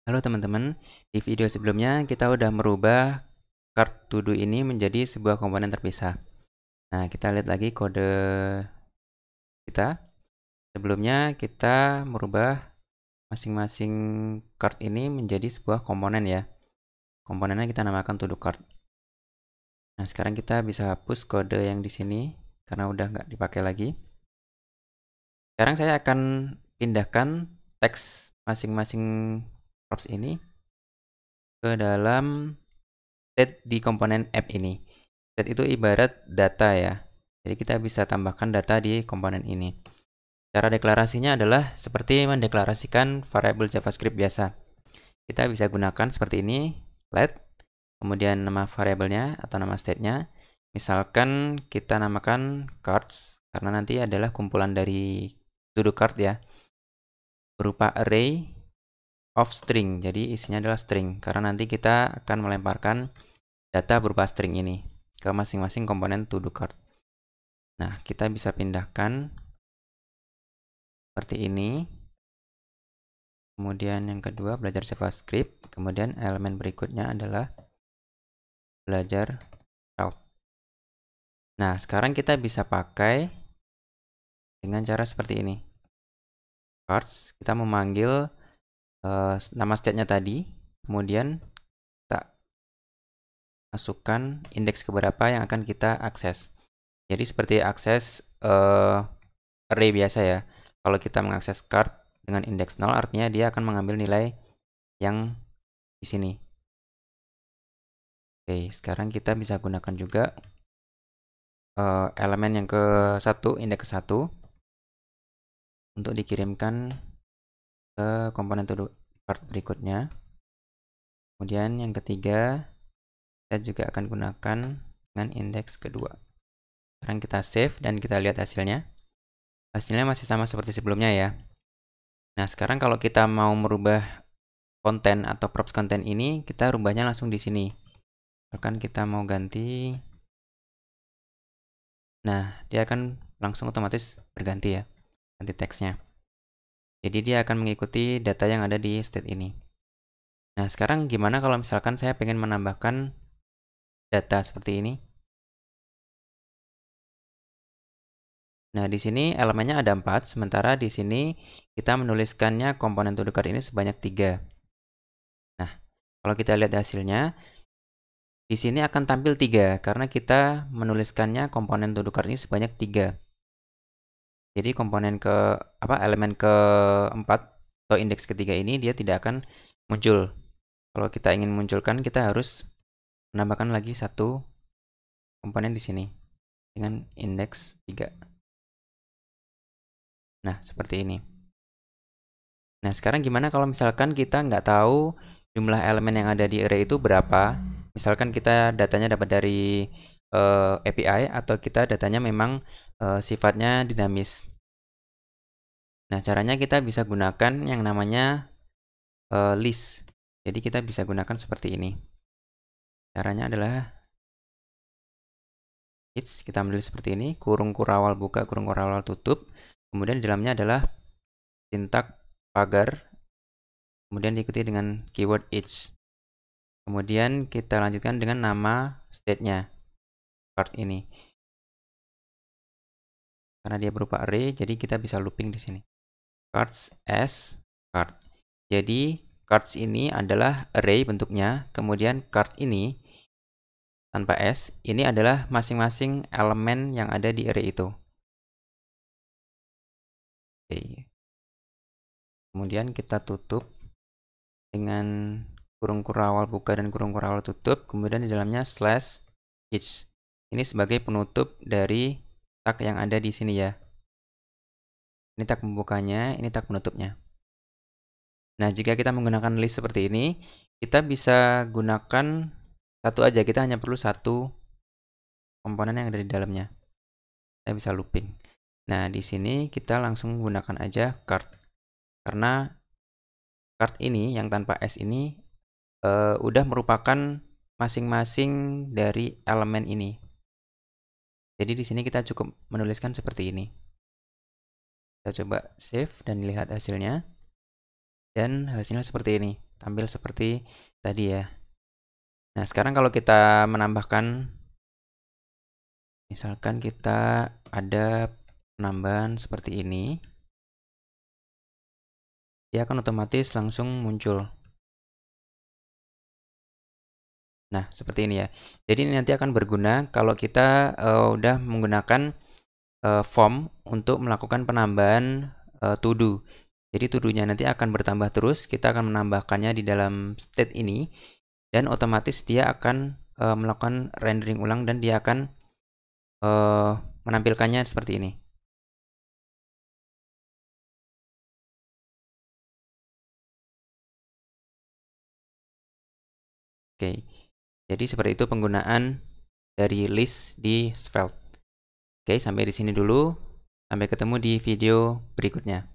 Halo teman-teman, di video sebelumnya kita udah merubah card to do ini menjadi sebuah komponen terpisah. Nah, kita lihat lagi kode kita. Sebelumnya kita merubah masing-masing card ini menjadi sebuah komponen ya. Komponennya kita namakan to do card. Nah, sekarang kita bisa hapus kode yang di sini karena udah nggak dipakai lagi. Sekarang saya akan pindahkan teks masing-masing props ini ke dalam state di komponen app ini. State itu ibarat data ya. Jadi kita bisa tambahkan data di komponen ini. Cara deklarasinya adalah seperti mendeklarasikan variabel JavaScript biasa. Kita bisa gunakan seperti ini, let, kemudian nama variabelnya atau nama state-nya. Misalkan kita namakan cards, karena nanti adalah kumpulan dari to-do card ya, berupa array of string. Jadi isinya adalah string, karena nanti kita akan melemparkan data berupa string ini ke masing-masing komponen to-do card. Nah, kita bisa pindahkan seperti ini. Kemudian yang kedua, belajar JavaScript. Kemudian elemen berikutnya adalah belajar route. Nah, sekarang kita bisa pakai dengan cara seperti ini. Cards, kita memanggil nama state-nya tadi. Kemudian kita masukkan indeks keberapa yang akan kita akses. Jadi seperti akses array biasa ya. Kalau kita mengakses card dengan indeks 0 artinya dia akan mengambil nilai yang di sini. Oke, sekarang kita bisa gunakan juga elemen yang ke-1, indeks ke-1 untuk dikirimkan ke komponen to do card berikutnya. Kemudian yang ketiga, kita juga akan gunakan dengan indeks kedua. Sekarang kita save dan kita lihat hasilnya. Hasilnya masih sama seperti sebelumnya ya. Nah, sekarang kalau kita mau merubah konten atau props konten ini, kita rubahnya langsung di sini. Misalkan kita mau ganti, nah dia akan langsung otomatis berganti ya, ganti teksnya. Jadi dia akan mengikuti data yang ada di state ini. Nah, sekarang gimana kalau misalkan saya pengen menambahkan data seperti ini? Nah, di sini elemennya ada 4, sementara di sini kita menuliskannya komponen to do card ini sebanyak 3. Nah, kalau kita lihat hasilnya, di sini akan tampil 3 karena kita menuliskannya komponen to do card ini sebanyak 3. Jadi elemen keempat atau indeks ketiga ini dia tidak akan muncul. Kalau kita ingin munculkan, kita harus menambahkan lagi satu komponen di sini dengan indeks 3. Nah, seperti ini. Nah, sekarang gimana kalau misalkan kita nggak tahu jumlah elemen yang ada di array itu berapa? Misalkan kita datanya dapat dari API atau kita datanya memang sifatnya dinamis. Nah, caranya kita bisa gunakan yang namanya list. Jadi kita bisa gunakan seperti ini. Caranya adalah kita ambil seperti ini, kurung kurawal buka, kurung kurawal tutup. Kemudian di dalamnya adalah sintak pagar, kemudian diikuti dengan keyword each. Kemudian kita lanjutkan dengan nama state-nya, card ini. Karena dia berupa array, jadi kita bisa looping di sini. Cards as card. Jadi cards ini adalah array bentuknya, kemudian card ini tanpa s, ini adalah masing-masing elemen yang ada di array itu. Oke. Kemudian kita tutup dengan kurung kurawal buka dan kurung kurawal tutup, kemudian di dalamnya slash each. Ini sebagai penutup dari tag yang ada di sini ya. Ini tag pembukanya, ini tag penutupnya. Nah, jika kita menggunakan list seperti ini, kita bisa gunakan satu aja, kita hanya perlu satu komponen yang ada di dalamnya. Kita bisa looping. Nah, di sini kita langsung gunakan aja card. Karena card ini yang tanpa S ini udah merupakan masing-masing dari elemen ini. Jadi di sini kita cukup menuliskan seperti ini. Kita coba save dan lihat hasilnya. Dan hasilnya seperti ini. tampil seperti tadi ya. Nah, sekarang kalau kita menambahkan, misalkan kita ada penambahan seperti ini, dia akan otomatis langsung muncul. Nah, seperti ini ya. Jadi ini nanti akan berguna kalau kita udah menggunakan form untuk melakukan penambahan to do. Jadi to do-nya nanti akan bertambah terus, kita akan menambahkannya di dalam state ini, dan otomatis dia akan melakukan rendering ulang dan dia akan menampilkannya seperti ini. Oke, jadi seperti itu penggunaan dari list di Svelte. Oke, sampai di sini dulu. Sampai ketemu di video berikutnya.